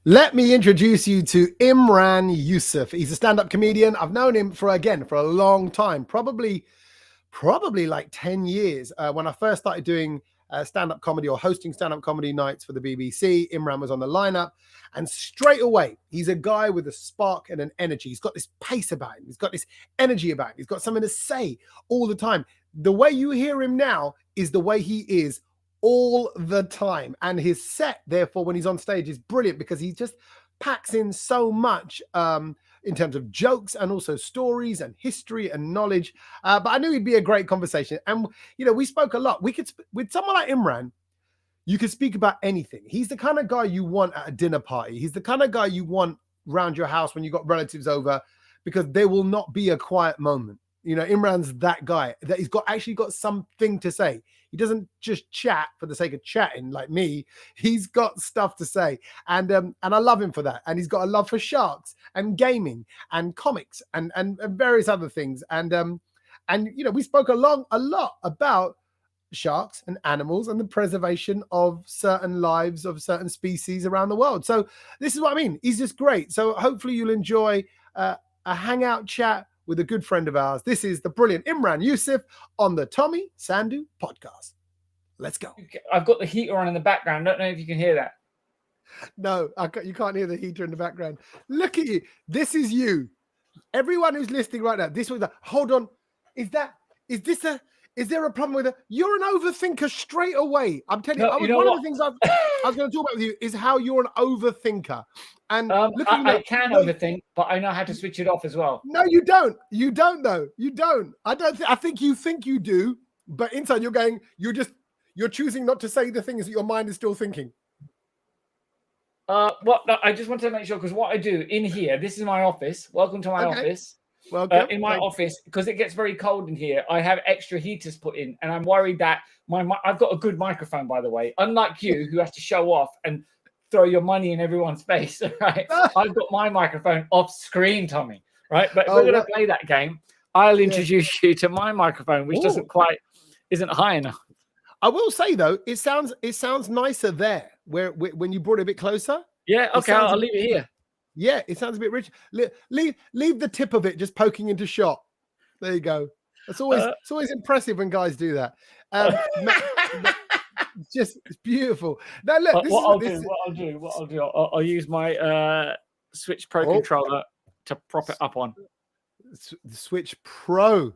Let me introduce you to Imran Yusuf. He's a stand-up comedian. I've known him for a long time, probably like 10 years. When I first started doing stand-up comedy or hosting stand-up comedy nights for the BBC, Imran was on the lineup. And straight away, he's a guy with a spark and an energy. He's got this pace about him. He's got this energy about him. He's got something to say all the time. The way you hear him now is the way he is all the time. And his set, therefore, when he's on stage is brilliant because he just packs in so much in terms of jokes and also stories and history and knowledge. But I knew he'd be a great conversation. And, you know, we spoke a lot. We could, with someone like Imran, you could speak about anything. He's the kind of guy you want at a dinner party. He's the kind of guy you want around your house when you've got relatives over, because there will not be a quiet moment. You know, Imran's that guy that he's actually got something to say. He doesn't just chat for the sake of chatting like me. He's got stuff to say, and I love him for that. And he's got a love for sharks and gaming and comics and various other things. And you know, we spoke a lot about sharks and animals and the preservation of certain lives of certain species around the world. So this is what I mean. He's just great. So hopefully you'll enjoy a hangout chat with a good friend of ours. This is the brilliant Imran Yusuf on the Tommy Sandhu podcast. Let's go. I've got the heater on in the background. I don't know if you can hear that. No, you can't hear the heater in the background. Look at you. This is you. Everyone who's listening right now, this was hold on. Is there a problem with it? You're an overthinker straight away. I'm telling you, one of the things I was going to talk about with you is how you're an overthinker. And I can overthink, but I know how to switch it off as well. No, you don't. You don't, though. You don't. I think you do, but inside you're choosing not to say the things that your mind is still thinking. No, I just want to make sure, because what I do in here, this is my office. Welcome to my office. Welcome. In my office, because it gets very cold in here, I have extra heaters put in, and I'm worried that I've got a good microphone, by the way. Unlike you, who has to show off and throw your money in everyone's face, right? I've got my microphone off screen, Tommy, right? But if we're going to play that game, I'll introduce you to my microphone, which isn't high enough. I will say though, it sounds nicer there, when you brought it a bit closer. Yeah, okay, I'll leave it here. Yeah, it sounds a bit rich. Leave the tip of it just poking into shot. There you go. It's always impressive when guys do that. It's beautiful. Now look, what I'll do. I'll use my Switch Pro controller to prop it up on. The Switch Pro,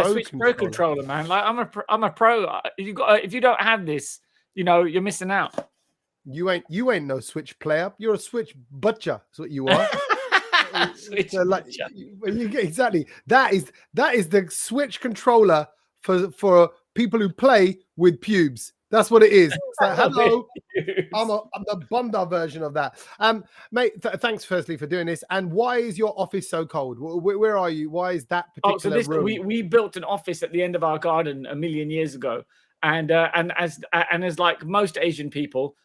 Switch Pro controller, man. Like I'm a pro. If you don't have this, you know, you're missing out. You ain't no Switch player. You're a Switch butcher. That's what you are. Butcher. Exactly. That is the Switch controller for people who play with pubes. That's what it is. It's like, hello, I'm the Bunda version of that. Mate, thanks firstly for doing this. And why is your office so cold? Where are you? Why is that particular room? We built an office at the end of our garden a million years ago, and as like most Asian people,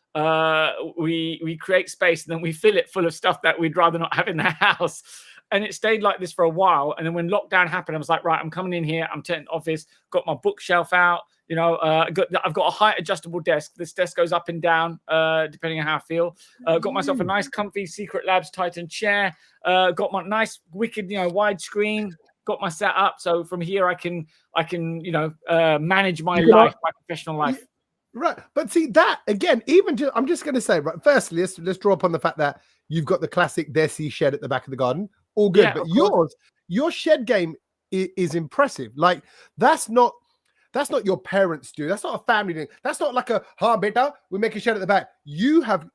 we create space and then we fill it full of stuff that we'd rather not have in the house. And it stayed like this for a while. And then when lockdown happened, I was like, right, I'm coming in here. I'm taking office, got my bookshelf out. You know, I've got a height adjustable desk. This desk goes up and down, depending on how I feel. Got myself a nice, comfy Secret Labs Titan chair. Got my nice, wicked, you know, wide screen. Got my setup. So from here, I can, you know, manage my life, my professional life. Right, but see that again. I'm just going to say, right. Firstly, let's draw upon the fact that you've got the classic Desi shed at the back of the garden. All good, but your shed game is impressive. Like that's not your parents do. That's not a family thing. That's not like beta, we make a shed at the back.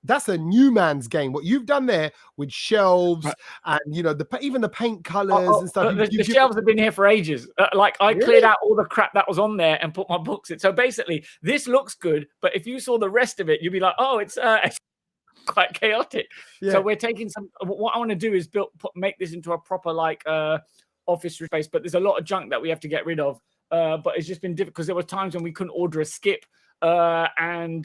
That's a new man's game. What you've done there with shelves and, you know, even the paint colors and stuff. The shelves have been here for ages. Like I cleared out all the crap that was on there and put my books in. So basically this looks good, but if you saw the rest of it, you'd be like, oh, it's quite chaotic. Yeah. So we're taking what I want to do is make this into a proper like office space, but there's a lot of junk that we have to get rid of. But it's just been difficult because there were times when we couldn't order a skip, and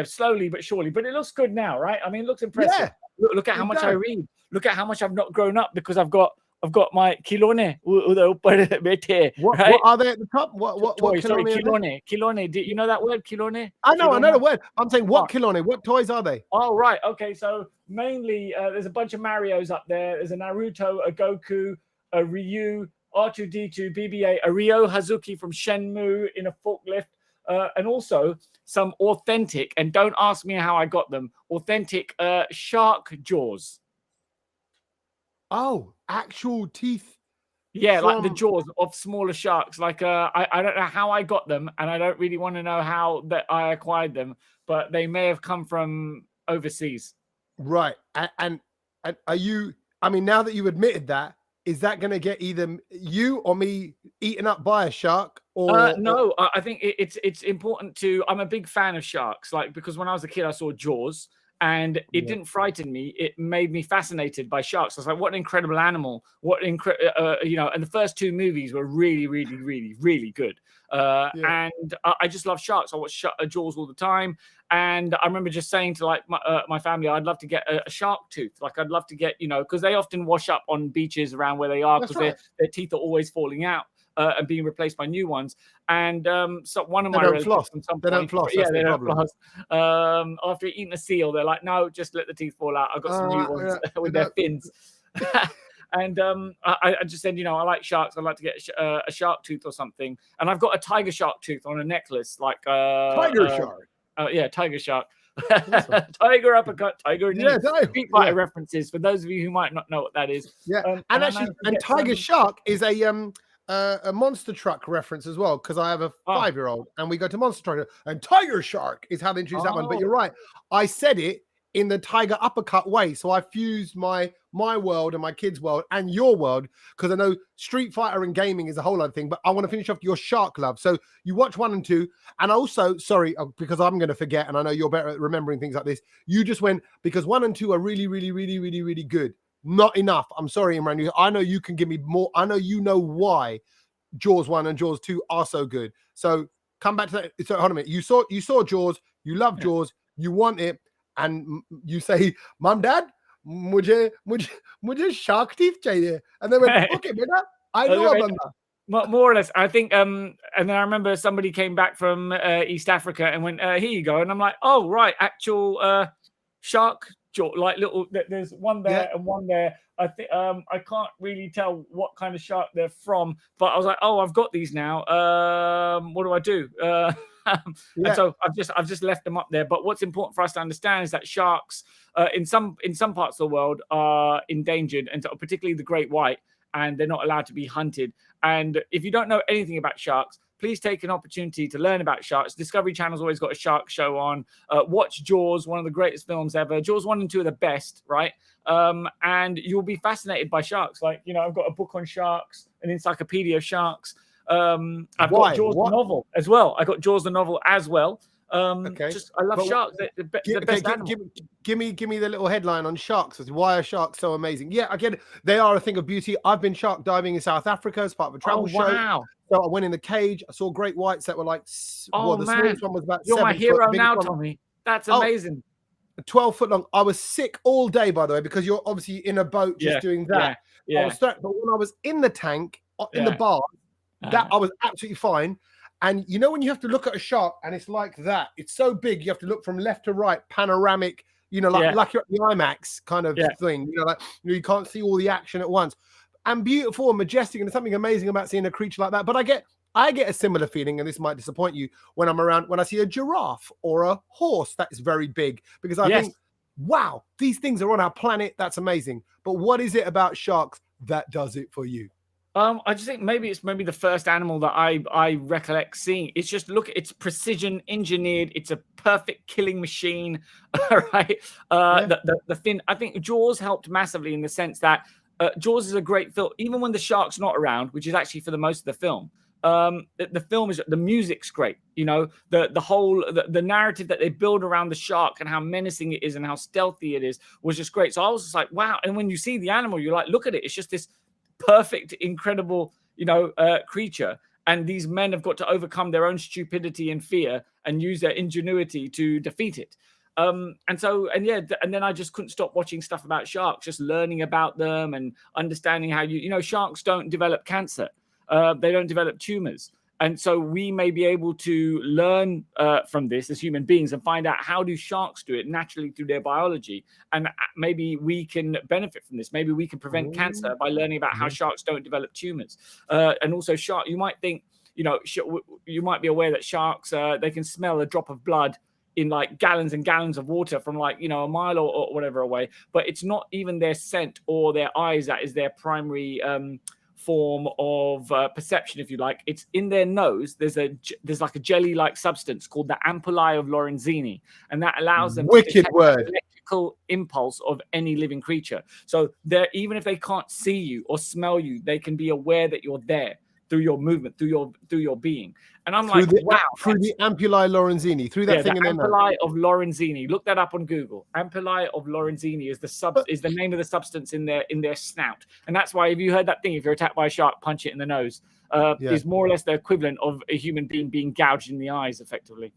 slowly but surely. But it looks good now, right? I mean, it looks impressive. Yeah, look at how much I read. Look at how much I've not grown up because I've got I've got my खिलौने उधर ऊपर बैठे, What right? are they at the top? What Toy, sorry, kilone are they? खिलौने. Do you know that word, खिलौने? I know खिलौना. the word. I'm saying Oh, what kilone? What toys are they? oh, right. Okay, so mainly there's a bunch of Marios up there. There's a Naruto, a Goku, a Ryu, R2D2, BB-8, a Ryo Hazuki from Shenmue in a forklift, and also some authentic, and don't ask me how I got them, authentic shark jaws. Oh, actual teeth. Yeah, like the From jaws of smaller sharks. Like I don't know how I got them, and I don't really want to know how that I acquired them, but they may have come from overseas. right. And are you? I mean, now that you admitted that, is that going to get either you or me eaten up by a shark? Or No, I think it's important to. I'm a big fan of sharks, like because when I was a kid, I saw Jaws, and it Yeah. didn't frighten me. It made me fascinated by sharks. I was like, what an incredible animal! What you know. And the first two movies were really, really, really, really good. Yeah. And I just love sharks. I watch Jaws all the time. And I remember just saying to like my family, I'd love to get a shark tooth. Like I'd love to get, you know, because they often wash up on beaches around where they are That's because right. their teeth are always falling out. And being replaced by new ones. And so one of They my don't relatives floss. from some They don't point, floss. yeah, That's they the don't problem. floss. After eating a seal, they're like, no, just let the teeth fall out. I've got some new ones with their fins. And I just said, you know, I like sharks. I'd like to get a shark tooth or something. And I've got a tiger shark tooth on a necklace, like Tiger shark. Yeah, tiger shark. Awesome. Tiger uppercut, tiger knee. Yeah, Street Fighter references for those of you who might not know what that is. Yeah, and and I actually, managed to and get Tiger some- Shark is a monster truck reference as well, because I have a 5-year-old and we go to Monster Truck, and Tiger Shark is how they introduce that one. But you're right, I said it in the tiger uppercut way, so I fused my world and my kids' world and your world, because I know Street Fighter and gaming is a whole other thing. But I want to finish off your shark love. So you watch 1 and 2, and also, sorry, because I'm going to forget, and I know you're better at remembering things like this. You just went because 1 and 2 are really, really, really, really, really good. Not enough. I'm sorry, Imran. I know you can give me more. I know you know why Jaws 1 and Jaws 2 are so good. So come back to that. So hold on a minute. You saw Jaws. You love Jaws. You want it, and you say, "Mom, Dad, मुझे shark teeth चाहिए." And they went, "Okay, beta, I know a banda." More or less, I think. And then I remember somebody came back from East Africa and went, "Here you go." And I'm like, "Oh, right, actual shark jaw, like little. There's one there and one there." I think I can't really tell what kind of shark they're from, but I was like, "Oh, I've got these now. What do I do?" And so I've just left them up there. But what's important for us to understand is that sharks, in some parts of the world, are endangered, and particularly the great white, and they're not allowed to be hunted. And if you don't know anything about sharks, please take an opportunity to learn about sharks. Discovery Channel's always got a shark show on. Watch Jaws, one of the greatest films ever. Jaws 1 and 2 are the best, right? And you'll be fascinated by sharks. Like, you know, I've got a book on sharks, an encyclopedia of sharks. I've got Jaws the novel as well. I got Jaws the novel as well. Okay. I love sharks. The best animal. Give me the little headline on sharks. Why are sharks so amazing? Yeah, I get it. They are a thing of beauty. I've been shark diving in South Africa as part of a travel show. So I went in the cage. I saw great whites that were like, the smallest one was about 7 foot. You're my hero now, Tommy. That's amazing. 12 foot long. I was sick all day, by the way, because you're obviously in a boat just doing that. Yeah. I was but when I was in the tank, in the bar, that I was absolutely fine. And you know when you have to look at a shark and it's like that, it's so big, you have to look from left to right, panoramic, you know, like you're at the IMAX kind of thing. You know, like you can't see all the action at once. And beautiful and majestic, and there's something amazing about seeing a creature like that. But I get a similar feeling, and this might disappoint you, when I see a giraffe or a horse that is very big, because I think, wow, these things are on our planet. That's amazing. But what is it about sharks that does it for you? I just think maybe it's the first animal that I recollect seeing. It's just it's precision engineered. It's a perfect killing machine, right? The fin. I think Jaws helped massively in the sense that Jaws is a great film, even when the shark's not around, which is actually for the most of the film. The film is, the music's great. You know, the whole the narrative that they build around the shark and how menacing it is and how stealthy it is was just great. So I was just like, wow. And when you see the animal, you're like, look at it. It's just this perfect, incredible, creature. And these men have got to overcome their own stupidity and fear and use their ingenuity to defeat it. And then I just couldn't stop watching stuff about sharks, just learning about them and understanding how sharks don't develop cancer, they don't develop tumors. And so we may be able to learn from this as human beings and find out how do sharks do it naturally through their biology. And maybe we can benefit from this. Maybe we can prevent cancer by learning about how sharks don't develop tumors. And also you might think, you might be aware that sharks, they can smell a drop of blood in like gallons and gallons of water from like, a mile or whatever away. But it's not even their scent or their eyes that is their primary form of perception, if you like. It's in their nose. There's like a jelly-like substance called the ampullae of Lorenzini, and that allows them to detect the electrical impulse of any living creature. So even if they can't see you or smell you, they can be aware that you're there through your movement, through your being. And I'm through the ampullae Lorenzini, through that thing in there. Ampullae of Lorenzini. Look that up on Google. Ampullae of Lorenzini is the name of the substance in their snout, and that's why if you heard that thing, if you're attacked by a shark, punch it in the nose, is more or less the equivalent of a human being being gouged in the eyes, effectively.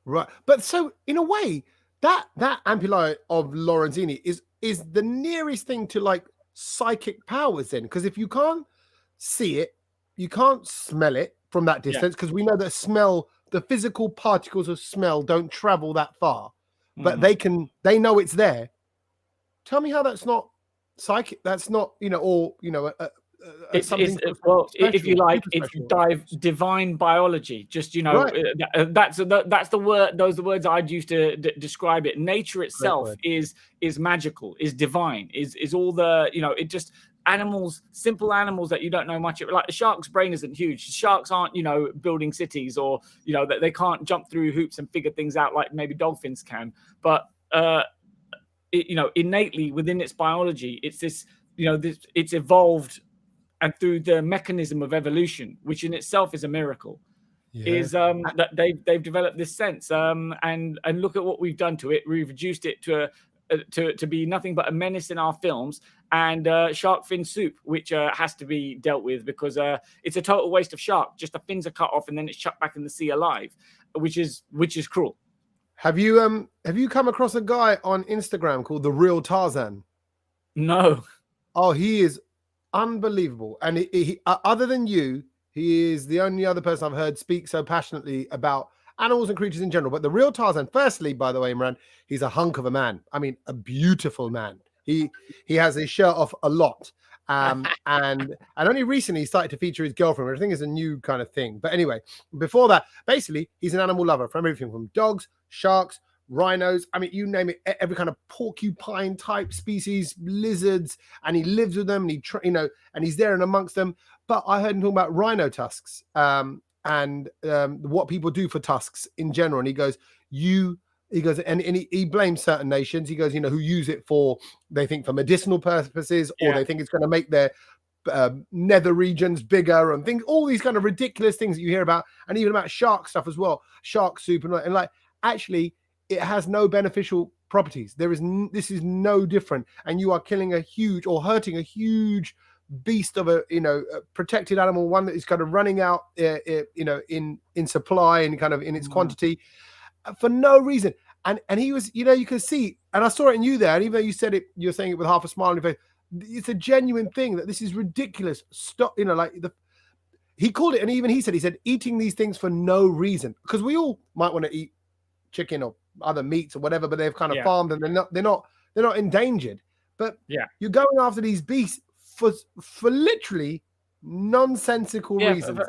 Right, but so in a way, that ampullae of Lorenzini is the nearest thing to like psychic powers, then, because if you can't see it, you can't smell it from that distance, because we know that the physical particles of smell don't travel that far, but they know it's there. Tell me how that's not psychic. That's not, something well, if you like, it's divine biology. Just that's the word. Those are the words I'd use to describe it. Nature itself is magical, is divine, is all the it just. Simple animals that you don't know much about. Like the shark's brain isn't huge. Sharks aren't, building cities, or, they can't jump through hoops and figure things out like maybe dolphins can. But, innately within its biology, it's this, it's evolved, and through the mechanism of evolution, which in itself is a miracle, is that they've developed this sense. And look at what we've done to it. We've reduced it to be nothing but a menace in our films, and shark fin soup, which has to be dealt with, because it's a total waste of shark. Just the fins are cut off and then it's chucked back in the sea alive, which is cruel. Have you come across a guy on Instagram called The Real Tarzan? No. Oh, he is unbelievable. And he other than you, he is the only other person I've heard speak so passionately about animals and creatures in general. But The Real Tarzan, firstly, by the way, Imran, he's a hunk of a man. I mean, a beautiful man. He has his shirt off a lot. And only recently he started to feature his girlfriend, which I think is a new kind of thing. But anyway, before that, basically, he's an animal lover, from everything from dogs, sharks, rhinos. I mean, you name it, every kind of porcupine type species, lizards, and he lives with them, and and he's there and amongst them. But I heard him talking about rhino tusks, and what people do for tusks in general. And he goes, and he blames certain nations. He goes, who use it they think for medicinal purposes, or they think it's going to make their nether regions bigger, and all these kind of ridiculous things that you hear about, and even about shark stuff as well, shark soup, and like, actually, it has no beneficial properties. This is no different, and you are killing a huge or hurting a huge beast of a protected animal, one that is kind of running out in supply and kind of in its quantity for no reason. And he was, you can see, and I saw it in you there, and even though you said it, you're saying it with half a smile on your face, it's a genuine thing that this is ridiculous. Stop, he called it, and even he said eating these things for no reason, because we all might want to eat chicken or other meats or whatever, but they've kind of farmed, and they're not endangered. But you're going after these beasts for literally nonsensical reasons,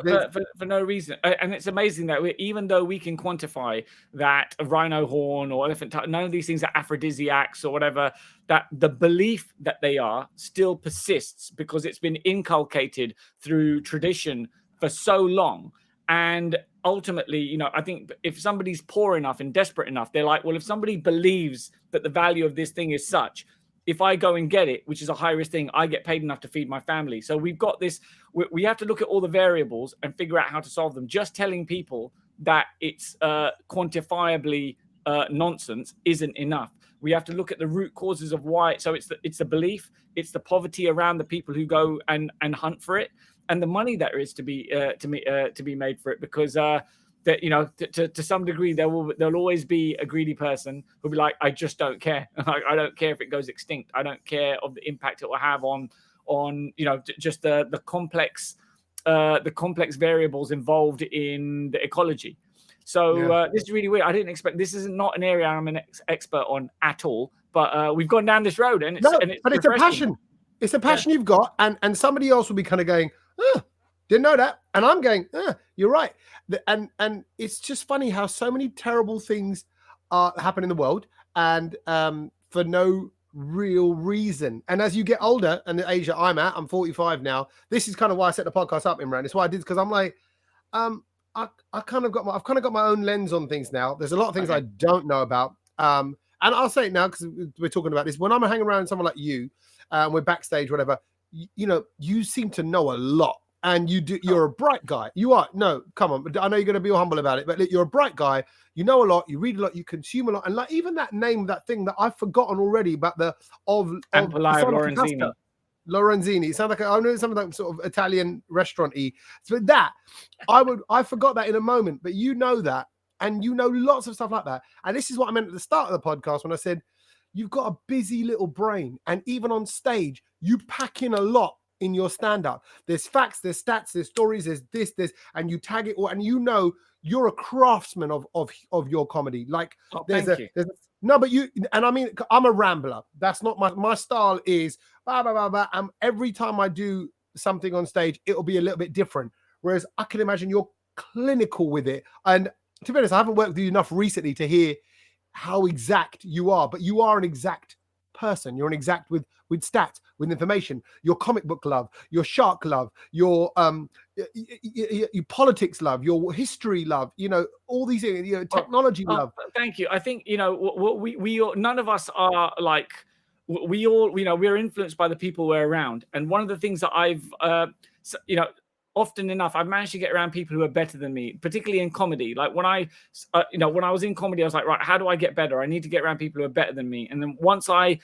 for no reason. And it's amazing that even though we can quantify that a rhino horn or elephant, none of these things are aphrodisiacs or whatever, that the belief that they are still persists, because it's been inculcated through tradition for so long. And ultimately, I think if somebody's poor enough and desperate enough, they're like, well, if somebody believes that the value of this thing is such, if I go and get it, which is a high risk thing, I get paid enough to feed my family. So we've got this, we have to look at all the variables and figure out how to solve them. Just telling people that it's quantifiably nonsense isn't enough. We have to look at the root causes of why. So it's the belief, it's the poverty around the people who go and hunt for it, and the money that there is to be made for it. Because that, you know, to some degree, there'll always be a greedy person who'll be like, I just don't care. I don't care if it goes extinct. I don't care of the impact it will have on you know, just the complex variables involved in the ecology. So this is really weird. I didn't expect, this is not an area I'm an expert on at all, but we've gone down this road, and it's but it's a passion. It's a passion you've got, and somebody else will be kind of going, didn't know that, and I'm going, you're right. And it's just funny how so many terrible things happen in the world, and for no real reason. And as you get older, and the age that I'm at, I'm 45 now. This is kind of why I set the podcast up, Imran. It's why I did, because I'm like, I've kind of got my own lens on things now. There's a lot of things I don't know about. And I'll say it now because we're talking about this. When I'm hanging around someone like you, we're backstage, whatever, you know, you seem to know a lot. And you're a bright guy. You are. No, come on. I know you're going to be all humble about it, but you're a bright guy. You know a lot. You read a lot. You consume a lot. And like even that name, that thing that I've forgotten already about Lorenzini. Lorenzini. It sounds like I know something like sort of Italian restaurant-y. So that I forgot that in a moment. But you know that, and you know lots of stuff like that. And this is what I meant at the start of the podcast when I said you've got a busy little brain, and even on stage, you pack in a lot. In your stand-up, there's facts, there's stats, there's stories, there's this, and you tag it all, and you know you're a craftsman of your comedy. Like no, but you, and I mean, I'm a rambler. That's not my style. Is blah, blah, blah, blah. And every time I do something on stage, it'll be a little bit different. Whereas I can imagine you're clinical with it. And to be honest, I haven't worked with you enough recently to hear how exact you are, but you are an exact person. You're an exact with stats, with information, your comic book love, your shark love, your politics love, your history love, you know, all these, you know, technology love. Thank you. I think, you know, we all, none of us are like, we all, you know, we're influenced by the people we're around. And one of the things that I've, you know, often enough, I've managed to get around people who are better than me, particularly in comedy. Like when I, you know, when I was in comedy, I was like, right, how do I get better? I need to get around people who are better than me. And then I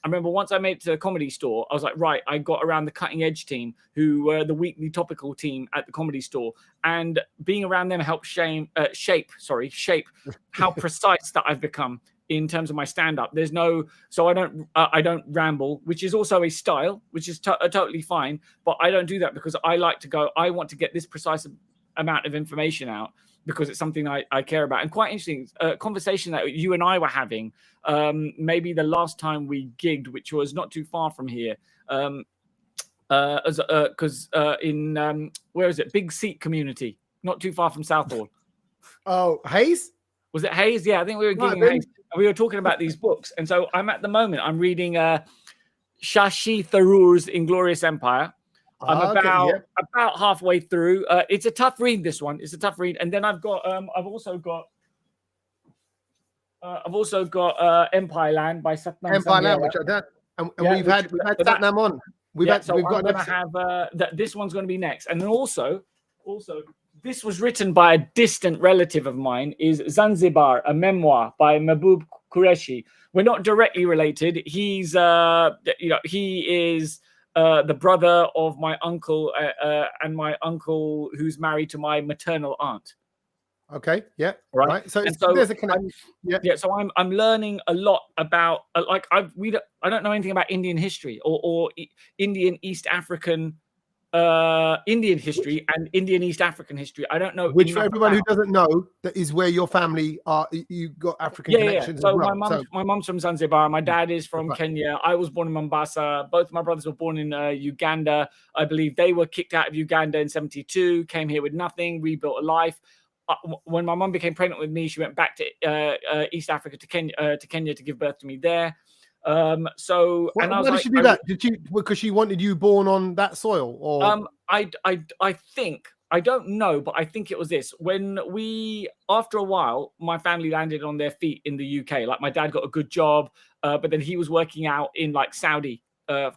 remember once I made it to the Comedy Store, I was like, right, I got around the Cutting Edge team, who were the weekly topical team at the Comedy Store. And being around them helped shape how precise that I've become in terms of my stand-up. There's no, so I don't ramble, which is also a style, which is totally fine. But I don't do that because I like to go, I want to get this precise amount of information out because it's something I care about. And quite interesting, conversation that you and I were having, maybe the last time we gigged, which was not too far from here, because in, where is it? Big Seat Community, not too far from Southall. Oh, Hayes? Was it Hayes? Yeah, I think we were gigging Hayes. We were talking about these books. And so I'm reading Shashi Tharoor's Inglorious Empire. I'm about halfway through. It's a tough read, this one. It's a tough read. And then I've also got Empire Land by Satnam Empire Land, which we've had Satnam on. This one's going to be next. And then also this was written by a distant relative of mine, is Zanzibar, a memoir by Mahbub Qureshi. We're not directly related. He's he is the brother of my uncle, and my uncle who's married to my maternal aunt. Okay. Yeah. Right. So there's a connection. Yeah. So I'm learning a lot about I don't know anything about Indian history or Indian East African Indian history and Indian East African history. I don't know. Which for everyone who doesn't know, that is where your family are. You got African connections. So my mum's from Zanzibar. My dad is from Kenya. I was born in Mombasa. Both my brothers were born in Uganda. I believe they were kicked out of Uganda in '72. Came here with nothing. Rebuilt a life. When my mum became pregnant with me, she went back to East Africa to Kenya to give birth to me there. Why did she do that? Did she, because she wanted you born on that soil, or I think, I don't know, but I think it was this. When after a while, my family landed on their feet in the UK. Like my dad got a good job, but then he was working out in like Saudi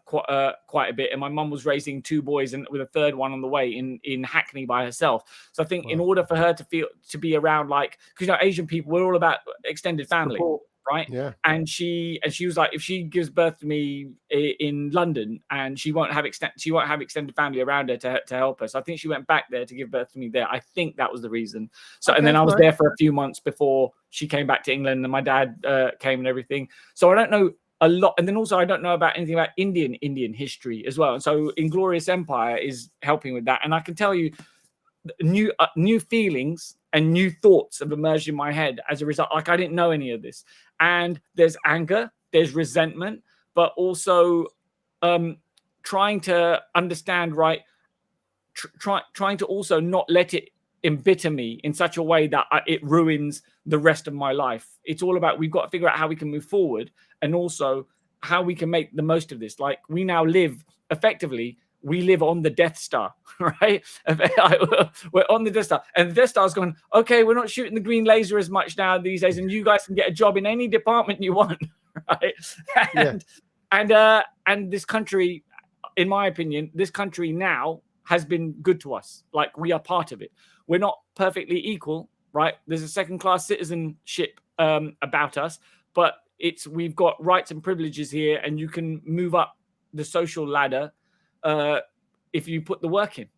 quite a bit, and my mum was raising two boys and with a third one on the way in Hackney by herself. So I think in order for her to be around, like, because Asian people, we're all about extended family. right? Yeah. And she was like, if she gives birth to me in London, and she won't have extended family around her to help her. So I think she went back there to give birth to me there. I think that was the reason. So and then I was there for a few months before she came back to England, and my dad came and everything. So I don't know a lot, and then also I don't know about anything about Indian history as well. And so Inglorious Empire is helping with that, and I can tell you new feelings and new thoughts have emerged in my head as a result. Like, I didn't know any of this, and there's anger, there's resentment, but also trying to understand, right? Trying to also not let it embitter me in such a way that it ruins the rest of my life. It's all about, we've got to figure out how we can move forward, and also how we can make the most of this. Like, we now live effectively, we live on the Death Star, right? We're on the Death Star, and the Death Star's going, okay, we're not shooting the green laser as much now these days, and you guys can get a job in any department you want, right? And this country, in my opinion, this country now has been good to us. Like, we are part of it. We're not perfectly equal, right? There's a second-class citizenship about us, but we've got rights and privileges here, and you can move up the social ladder if you put the work in.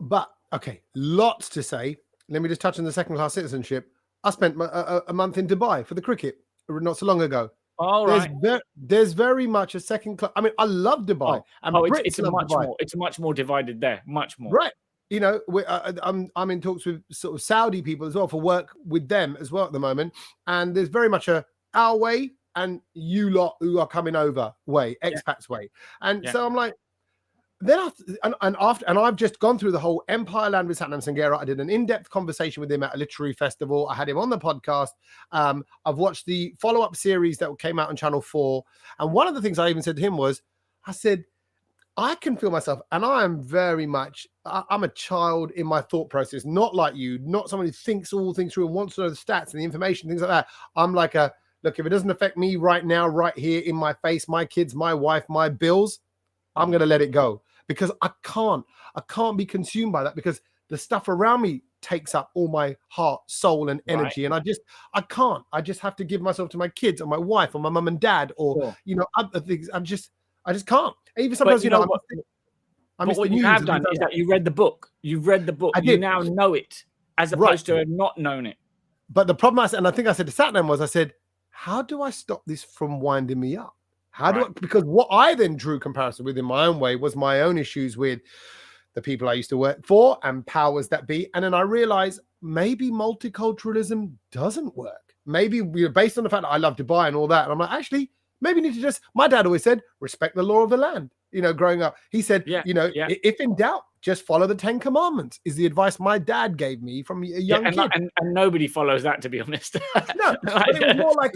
But okay, lots to say. Let me just touch on the second-class citizenship. I spent a month in Dubai for the cricket not so long ago. All right. Right. There's very much a second class. I mean, I love Dubai. It's much more divided there. Much more. Right. You know, I'm in talks with sort of Saudi people as well for work with them as well at the moment. And there's very much our way and you lot who are coming over way, expats way. And so I'm like, then I've just gone through the whole Empire Land with Satnam Sanghera. I did an in-depth conversation with him at a literary festival. I had him on the podcast. I've watched the follow-up series that came out on Channel 4. And one of the things I even said to him was, I said, I can feel myself, and I am very much, I'm a child in my thought process, not like you, not someone who thinks all things through and wants to know the stats and the information, things like that. I'm like look, if it doesn't affect me right now, right here in my face, my kids, my wife, my bills, I'm going to let it go. Because I can't be consumed by that, because the stuff around me takes up all my heart, soul, and energy. Right. And I just have to give myself to my kids or my wife or my mum and dad or, you know, other things. I just can't. Even sometimes, you know, what you have done is that you read the book. You've read the book. You now know it, as opposed to not known it. But the problem and I think I said to Satnam was, I said, how do I stop this from winding me up? How do I, because what I then drew comparison with in my own way was my own issues with the people I used to work for and powers that be. And then I realized maybe multiculturalism doesn't work. Maybe based on the fact that I love Dubai and all that. And I'm like, actually, maybe you need to just, my dad always said, respect the law of the land. You know, growing up, he said, if in doubt, just follow the 10 commandments is the advice my dad gave me from a young kid. And nobody follows that, to be honest. No, but it was more like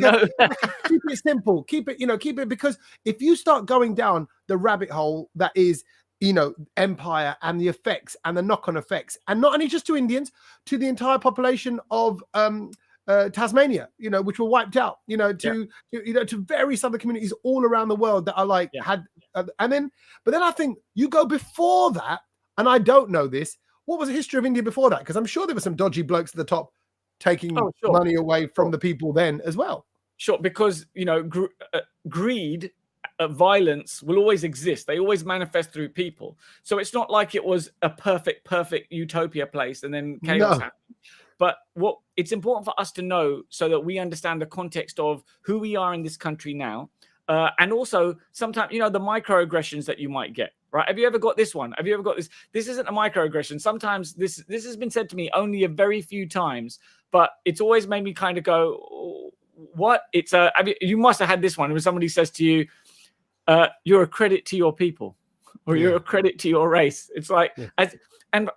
keep it simple, keep it, because if you start going down the rabbit hole that is, you know, empire and the effects and the knock-on effects, and not only just to Indians, to the entire population of Tasmania, you know, which were wiped out, you know, to various other communities all around the world that are like but then I think you go before that, and I don't know this. What was the history of India before that? Because I'm sure there were some dodgy blokes at the top taking money away from the people then as well. Sure, because, you know, greed, violence will always exist. They always manifest through people. So it's not like it was a perfect utopia place and then chaos happened. But it's important for us to know, so that we understand the context of who we are in this country now. And also sometimes, you know, the microaggressions that you might get, right? Have you ever got this one? Have you ever got this? This isn't a microaggression. Sometimes this has been said to me only a very few times, but it's always made me kind of go, what? You must have had this one when somebody says to you, you're a credit to your people, or you're a credit to your race. It's like, and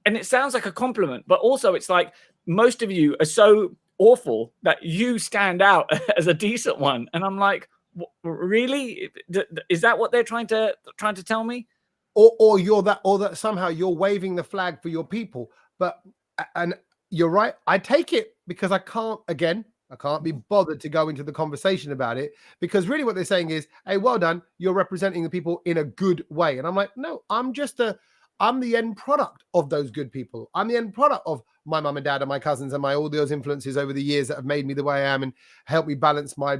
it sounds like a compliment, but also it's like, most of you are so awful that you stand out as a decent one. And I'm like, really? Is that what they're trying to tell me? Or that somehow you're waving the flag for your people. And you're right. I take it because I can't be bothered to go into the conversation about it, because really what they're saying is, hey, well done. You're representing the people in a good way. And I'm like, no, I'm just I'm the end product of those good people. I'm the end product of my mum and dad and my cousins and all those influences over the years that have made me the way I am and helped me balance my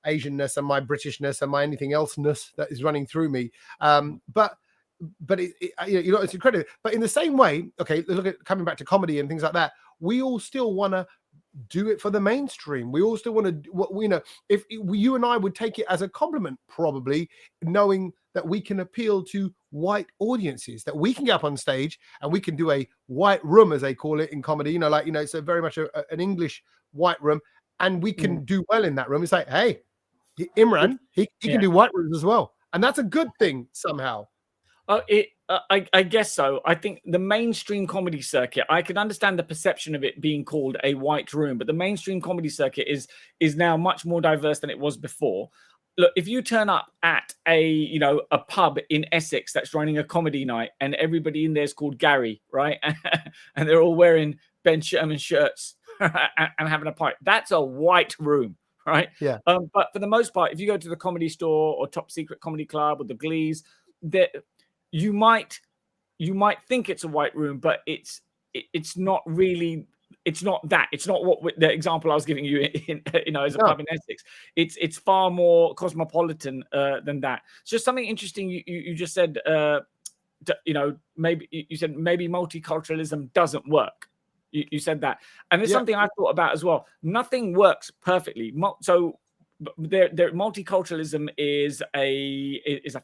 Asianness and my Britishness and my anything else-ness that is running through me. But it's incredible. But in the same way, okay, look at coming back to comedy and things like that. We all still want to do it for the mainstream. We all still want to, if you and I would take it as a compliment, probably knowing that we can appeal to white audiences, that we can get up on stage and we can do a white room, as they call it in comedy, it's a very much an English white room, and we can do well in that room. It's like, hey, Imran, he can do white rooms as well. And that's a good thing somehow. I guess so. I think the mainstream comedy circuit, I can understand the perception of it being called a white room, but the mainstream comedy circuit is now much more diverse than it was before. Look, if you turn up at a pub in Essex that's running a comedy night and everybody in there is called Gary, right? And they're all wearing Ben Sherman shirts and having a pint, that's a white room, right? Yeah. But for the most part, if you go to the Comedy Store or Top Secret Comedy Club or the Glees, you might think it's a white room, but it's not really. It's not that. It's not what the example I was giving you as a pub in Essex. It's far more cosmopolitan than that. It's just something interesting you just said. Maybe you said maybe multiculturalism doesn't work. You said that, and it's something I thought about as well. Nothing works perfectly. So multiculturalism is a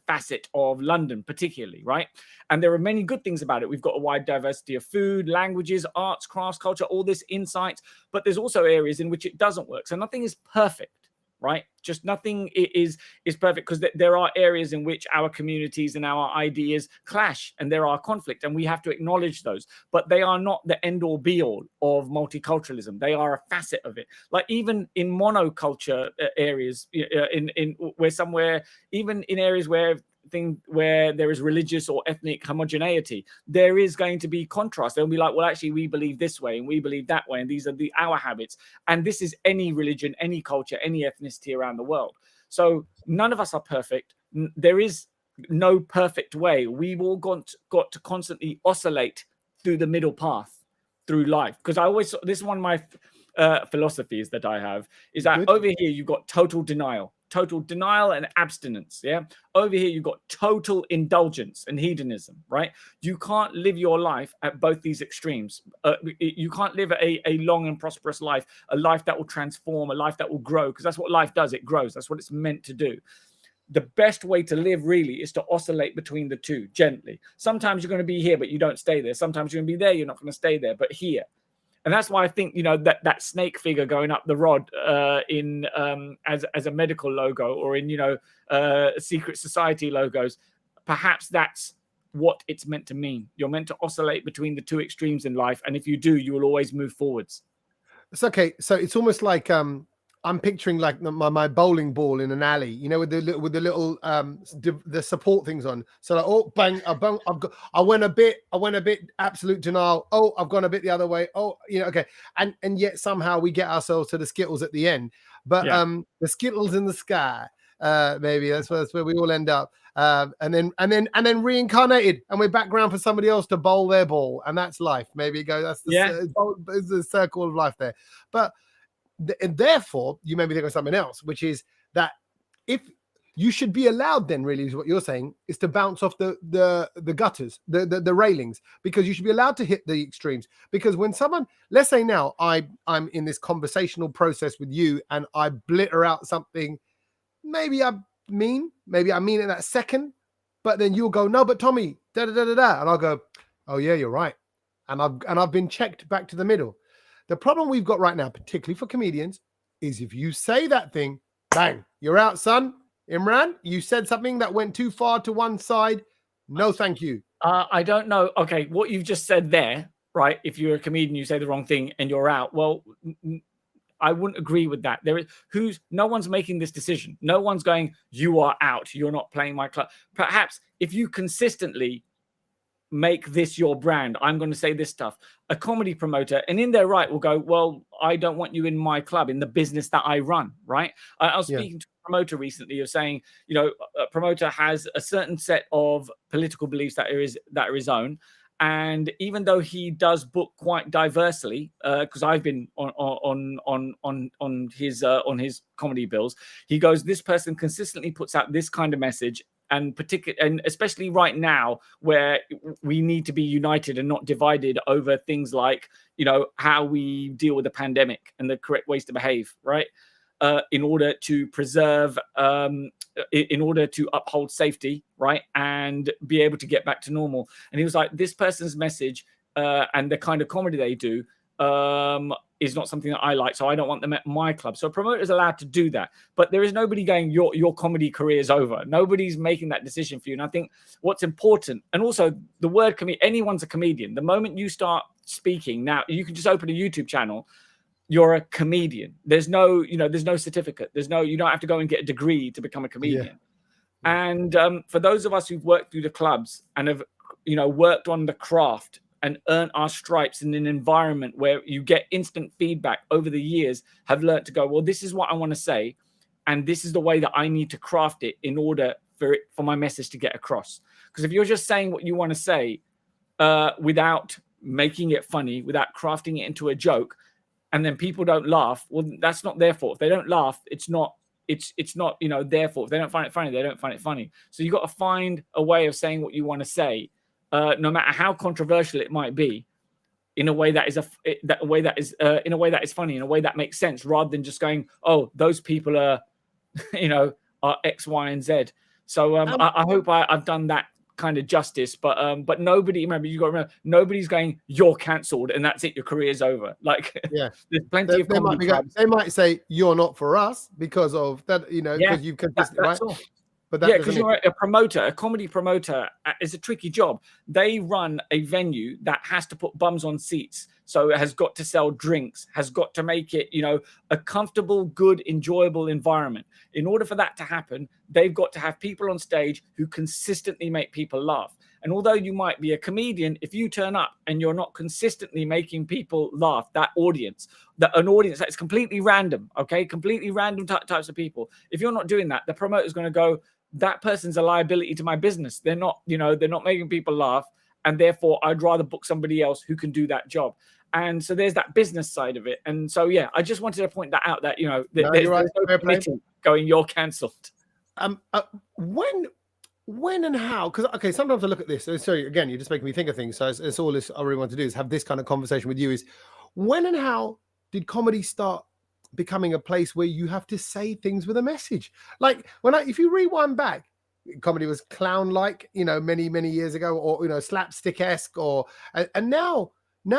facet of London, particularly, right? And there are many good things about it. We've got a wide diversity of food, languages, arts, crafts, culture, all this insight. But there's also areas in which it doesn't work. So nothing is perfect, right? Just nothing is perfect, because there are areas in which our communities and our ideas clash and there are conflict, and we have to acknowledge those. But they are not the end all be all of multiculturalism. They are a facet of it. Like even in monoculture areas, even in areas where there is religious or ethnic homogeneity, there is going to be contrast. They'll be like, well, actually, we believe this way and we believe that way, and these are our habits. And this is any religion, any culture, any ethnicity around the world. So none of us are perfect. There is no perfect way. We've all got to constantly oscillate through the middle path through life. Because this is one of my philosophies that I have, is that over here you've got total denial and abstinence. Yeah. Over here, you've got total indulgence and hedonism, right? You can't live your life at both these extremes. You can't live a long and prosperous life, a life that will transform, a life that will grow, because that's what life does. It grows. That's what it's meant to do. The best way to live really is to oscillate between the two gently. Sometimes you're going to be here, but you don't stay there. Sometimes you're going to be there. You're not going to stay there, but here. And that's why I think, that snake figure going up the rod as a medical logo, or in, secret society logos, perhaps that's what it's meant to mean. You're meant to oscillate between the two extremes in life. And if you do, you will always move forwards. It's okay. So it's almost like I'm picturing like my bowling ball in an alley, with the little the support things on. So like, oh bang, I went a bit absolute denial. Oh, I've gone a bit the other way. Oh, okay. And yet somehow we get ourselves to the Skittles at the end. But the Skittles in the sky, maybe that's where we all end up. And then reincarnated, and we're background for somebody else to bowl their ball, and that's life. Maybe it goes. That's the circle of life there. But and therefore, you made me think of something else, which is that if you should be allowed, then really is what you're saying, is to bounce off the gutters, the railings, because you should be allowed to hit the extremes. Because when someone, let's say now I'm in this conversational process with you and I blitter out something, maybe I mean in that second, but then you'll go, no, but Tommy, da da da da da, and I'll go, oh yeah, you're right, and I've been checked back to the middle. The problem we've got right now, particularly for comedians, is if you say that thing, bang, you're out, son. Imran, you said something that went too far to one side. No, thank you. I don't know. Okay, what you've just said there, right? If you're a comedian, you say the wrong thing and you're out. Well, I wouldn't agree with that. No one's making this decision. No one's going, you are out. You're not playing my club. Perhaps if you consistently make this your brand, I'm going to say this stuff, a comedy promoter, and in their right will go, well, I don't want you in my club, in the business that I run, right? I was speaking to promoter recently of saying, you know, a promoter has a certain set of political beliefs that are his own. And even though he does book quite diversely, because I've been on his comedy bills, he goes, this person consistently puts out this kind of message, and especially right now where we need to be united and not divided over things like, you know, how we deal with the pandemic and the correct ways to behave, right? In order to preserve, in order to uphold safety, right, and be able to get back to normal. And he was like, this person's message and the kind of comedy they do is not something that I like, so I don't want them at my club. So a promoter is allowed to do that, but there is nobody going, your comedy career is over. Nobody's making that decision for you. And I think what's important, and also the word anyone's a comedian. The moment you start speaking, now you can just open a YouTube channel. You're a comedian. There's no, you know, there's no certificate. You don't have to go and get a degree to become a comedian. Yeah. And for those of us who've worked through the clubs and have, you know, worked on the craft and earned our stripes in an environment where you get instant feedback over the years, have learned to go, well, this is what I want to say, and this is the way that I need to craft it in order for my message to get across. Because if you're just saying what you want to say without making it funny, without crafting it into a joke, and then people don't laugh, well, that's not their fault. If they don't laugh, it's not, you know, their fault. If they don't find it funny, they don't find it funny. So you got to find a way of saying what you want to say, no matter how controversial it might be, in a way that is in a way that is funny, in a way that makes sense, rather than just going, oh, those people are, you know, are X, Y, and Z. So I hope I've done that kind of justice, but nobody, remember, you got to remember, nobody's going, you're cancelled and that's it, your career's over. Like, yeah, there's plenty of comedy clubs. They might say you're not for us because of that, you know, because you've consistently, right? All. But that, yeah, because you're a promoter, a comedy promoter is a tricky job. They run a venue that has to put bums on seats. So it has got to sell drinks, has got to make it, you know, a comfortable, good, enjoyable environment. In order for that to happen, they've got to have people on stage who consistently make people laugh. And although you might be a comedian, if you turn up and you're not consistently making people laugh, an audience that is completely random, okay, completely random types of people, if you're not doing that, the promoter's going to go, that person's a liability to my business. They're not, you know, they're not making people laugh, and therefore I'd rather book somebody else who can do that job. And so there's that business side of it. And so, yeah, I just wanted to point that out, that, you know, there's no committee going, you're cancelled. When and how? Because, okay, sometimes I look at this. So, sorry, again, you're just making me think of things. So it's all this I really want to do is have this kind of conversation with you. Is when and how did comedy start becoming a place where you have to say things with a message? Like if you rewind back, comedy was clown-like, you know, many years ago, or, you know, slapstick-esque, and now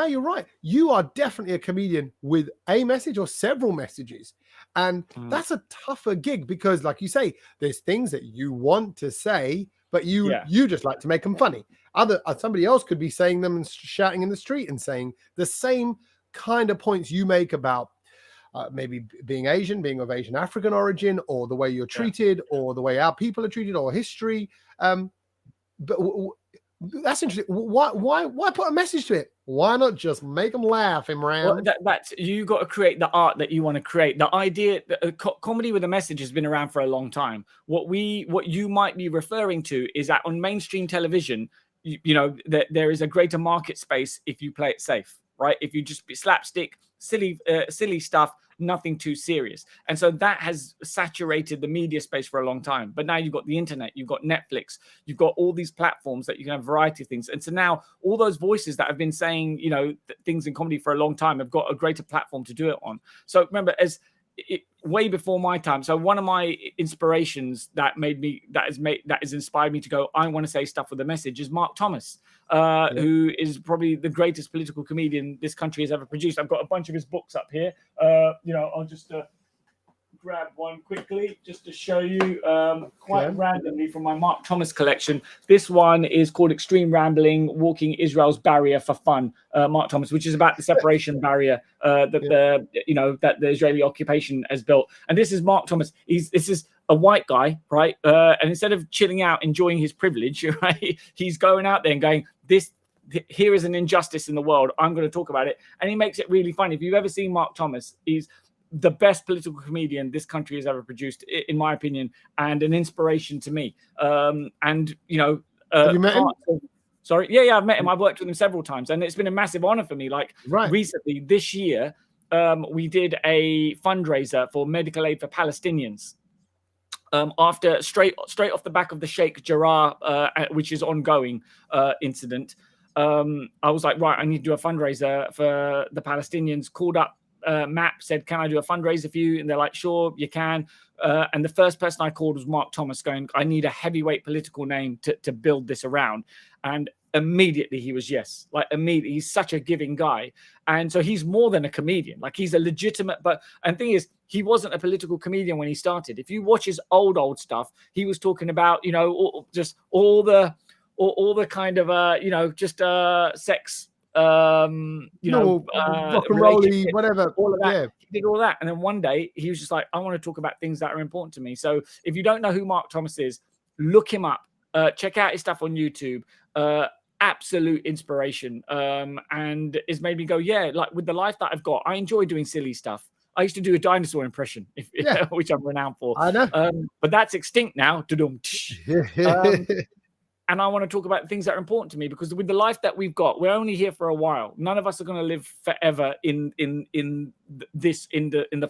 you're right, you are definitely a comedian with a message or several messages, and that's a tougher gig, because, like you say, there's things that you want to say, but you just like to make them funny. Somebody else could be saying them and shouting in the street and saying the same kind of points you make about maybe being Asian, being of Asian African origin, or the way you're treated, or the way our people are treated, or history. But that's interesting. Why put a message to it? Why not just make them laugh, Imran? Well, that's you got to create the art that you want to create. The idea that comedy with a message has been around for a long time. What you might be referring to is that on mainstream television, you know, there is a greater market space if you play it safe, right? If you just be slapstick, silly stuff, nothing too serious. And so that has saturated the media space for a long time. But now you've got the internet, you've got Netflix, you've got all these platforms that you can have a variety of things. And so now all those voices that have been saying, you know, things in comedy for a long time have got a greater platform to do it on. So remember, way before my time. So one of my inspirations that has inspired me to go, I want to say stuff with a message, is Mark Thomas, who is probably the greatest political comedian this country has ever produced. I've got a bunch of his books up here. You know, I'll just grab one quickly just to show you quite randomly from my Mark Thomas collection. This one is called Extreme Rambling, Walking Israel's Barrier for Fun, Mark Thomas, which is about the separation barrier that the Israeli occupation has built. And this is Mark Thomas. This is a white guy, right? And instead of chilling out, enjoying his privilege, right, he's going out there and going, here is an injustice in the world. I'm going to talk about it. And he makes it really funny. If you've ever seen Mark Thomas, the best political comedian this country has ever produced, in my opinion, and an inspiration to me. And you know, have you met him? Sorry, yeah, I've met him. I've worked with him several times, and it's been a massive honor for me. Like recently, this year, we did a fundraiser for medical aid for Palestinians. After straight off the back of the Sheikh Jarrah, which is ongoing incident, I was like, right, I need to do a fundraiser for the Palestinians. Called up MAP, said, can I do a fundraiser for you? And they're like, sure, you can. And the first person I called was Mark Thomas, going, I need a heavyweight political name to build this around. And immediately he was yes, like immediately. He's such a giving guy, and so he's more than a comedian. Like he's a legitimate. And thing is, he wasn't a political comedian when he started. If you watch his old stuff, he was talking about, you know, just all the kind of you know, just sex, you know, rock and rolly, whatever, all of that. Yeah. He did all that, and then one day he was just like, I want to talk about things that are important to me. So if you don't know who Mark Thomas is, look him up. Check out his stuff on YouTube. Absolute inspiration, and it's made me go, yeah, like with the life that I've got, I enjoy doing silly stuff. I used to do a dinosaur impression, which I'm renowned for. I know, but that's extinct now. And I want to talk about things that are important to me, because with the life that we've got, we're only here for a while. None of us are going to live forever in the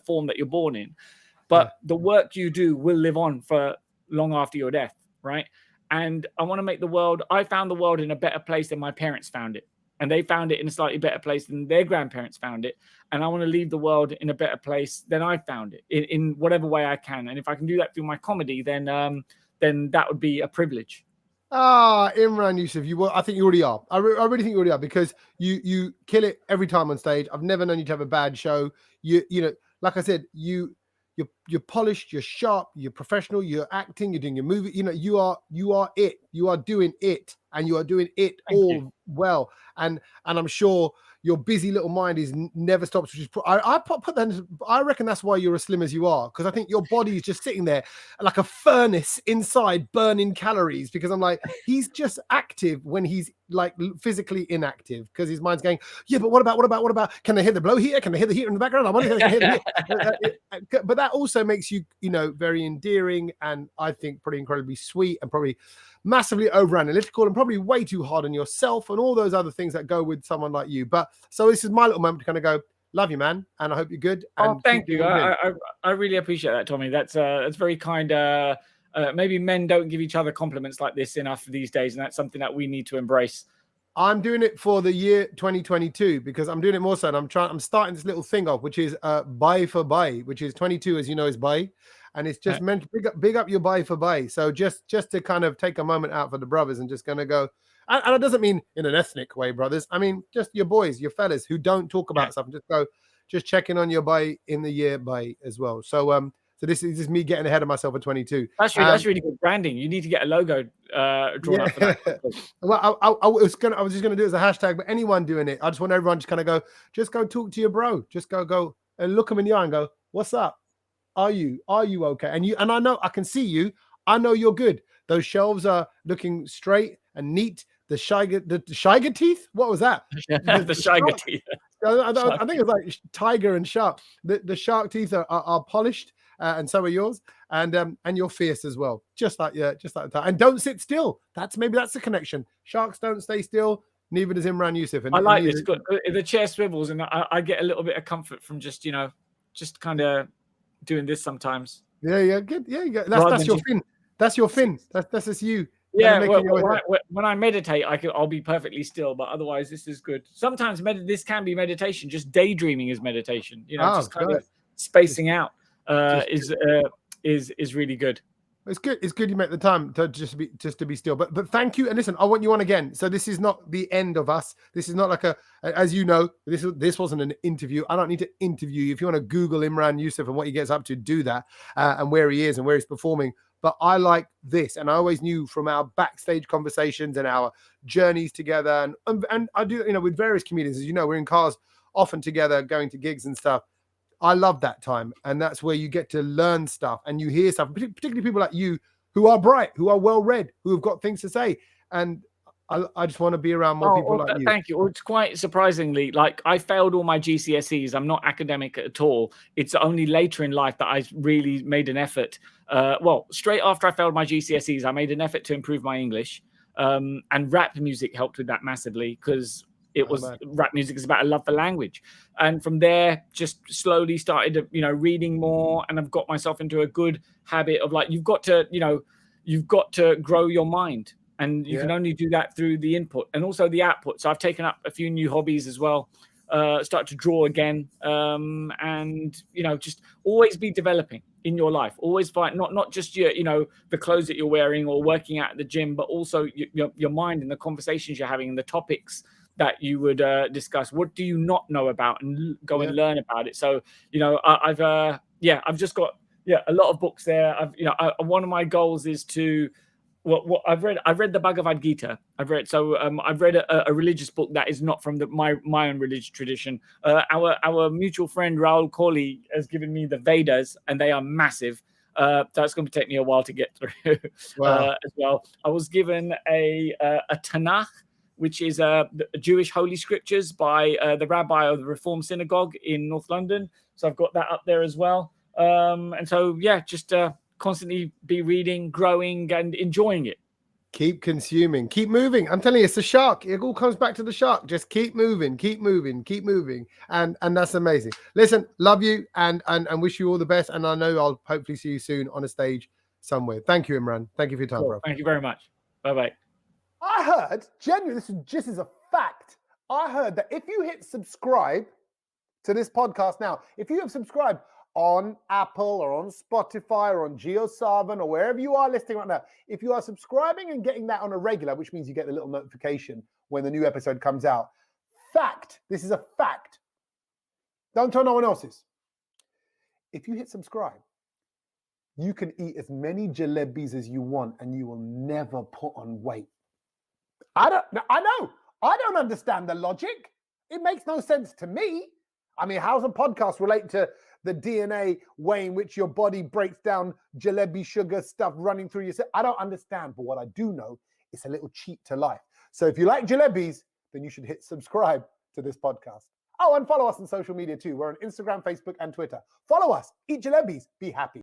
form that you're born in. But the work you do will live on for long after your death, right? And I want to make the world, I found the world in a better place than my parents found it. And they found it in a slightly better place than their grandparents found it. And I want to leave the world in a better place than I found it, in whatever way I can. And if I can do that through my comedy, then that would be a privilege. Imran Yusuf, I think you already are. I really think you already are, because you kill it every time on stage. I've never known you to have a bad show. You know, like I said, you're polished, you're sharp, you're professional, you're acting, you're doing your movie. You know, you are it. You are doing it, and you are doing it well. And I'm sure your busy little mind never stops. Which is, I reckon that's why you're as slim as you are, because I think your body is just sitting there like a furnace inside, burning calories. Because I'm like, he's just active when he's like physically inactive, because his mind's going, yeah, but what about? Can they hear the blow here? Can they hear the heater in the background? I wonder if they can hear the heat. But that also makes you, you know, very endearing, and I think pretty incredibly sweet, and probably massively over analytical, and probably way too hard on yourself, and all those other things that go with someone like you. But so this is my little moment to kind of go, love you, man, and I hope you're good. And thank you. I really appreciate that, Tommy. That's very kind. Maybe men don't give each other compliments like this enough these days, and that's something that we need to embrace. I'm doing it for the year 2022, because I'm doing it more so, and I'm starting this little thing off, which is buy for buy, which is 22, as you know, is buy. And it's just meant to big up your buy for buy. So just to kind of take a moment out for the brothers, and just gonna go, and it doesn't mean in an ethnic way, brothers. I mean, just your boys, your fellas who don't talk about stuff, and just go, just checking on your buy in the year buy as well. So so this is just me getting ahead of myself at 22. That's really good branding. You need to get a logo drawn up for that. Well, I was just gonna do it as a hashtag, but anyone doing it, I just want everyone to kind of go, just go talk to your bro. Just go and look him in the eye and go, what's up? Are you okay? And I know I can see you. I know you're good. Those shelves are looking straight and neat. The Shiger teeth. What was that? The Shiger teeth. I think it's like tiger and shark. The shark teeth are polished, and so are yours. And you're fierce as well. Just like that. And don't sit still. That's the connection. Sharks don't stay still. Neither does Imran Yusuf. And I like this. The chair swivels, and I get a little bit of comfort from just kind of doing this sometimes. Yeah, good. Yeah, that's your fin. That's your fin. That's just you. Yeah, when I meditate, I'll be perfectly still, but otherwise, this is good. Sometimes this can be meditation. Just daydreaming is meditation. You know, just kind of spacing out is really good. It's good. It's good you make the time to just to be still. But thank you. And listen, I want you on again. So this is not the end of us. This is not like as you know, this wasn't an interview. I don't need to interview you. If you want to Google Imran Yusuf and what he gets up to, do that, and where he is and where he's performing. But I like this, and I always knew from our backstage conversations and our journeys together, and I do, with various comedians, as you know, we're in cars often together, going to gigs and stuff. I love that time, and that's where you get to learn stuff and you hear stuff, particularly people like you who are bright, who are well read, who have got things to say. And I just want to be around more Oh, people well, like you. thank you. Well, it's quite surprisingly, like I failed all my GCSEs. I'm not academic at all. It's only later in life that I really made an effort. Well, straight after I failed my GCSEs, I made an effort to improve my English. And rap music helped with that massively because Oh, man. rap music is about a love for language. And from there, just slowly started, reading more, and I've got myself into a good habit of like, you've got to grow your mind. And you can only do that through the input and also the output. So I've taken up a few new hobbies as well. Start to draw again, and just always be developing in your life. Always find not just the clothes that you're wearing or working out at the gym, but also your mind and the conversations you're having and the topics that you would discuss. What do you not know about, and go and learn about it. So I've just got a lot of books there. One of my goals is to what I've read the Bhagavad Gita. I've read a religious book that is not from my own religious tradition. Our mutual friend Raul Kohli has given me the Vedas, and they are massive. So it's going to take me a while to get through. Wow. As well. I was given a Tanakh, which is the Jewish holy scriptures by the rabbi of the Reform Synagogue in North London. So I've got that up there as well. And so just constantly be reading, growing, and enjoying it. Keep consuming, keep moving. I'm telling you, it's the shark. It all comes back to the shark. Just keep moving, keep moving, keep moving. And that's amazing. Listen, love you and wish you all the best. And I know I'll hopefully see you soon on a stage somewhere. Thank you, Imran. Thank you for your time, bro. Thank you very much. Bye-bye. I heard, genuinely, this is just as a fact, I heard that if you hit subscribe to this podcast now, if you have subscribed on Apple or on Spotify or on JioSaavn or wherever you are listening right now, if you are subscribing and getting that on a regular, which means you get the little notification when the new episode comes out, fact, this is a fact. Don't tell no one else's. If you hit subscribe, you can eat as many jalebis as you want and you will never put on weight. I know. I don't understand the logic. It makes no sense to me. I mean, how's a podcast relate to the DNA way in which your body breaks down jalebi sugar stuff running through your... I don't understand, but what I do know, it's a little cheat to life. So if you like jalebis, then you should hit subscribe to this podcast. Oh, and follow us on social media too. We're on Instagram, Facebook, and Twitter. Follow us, eat jalebis, be happy.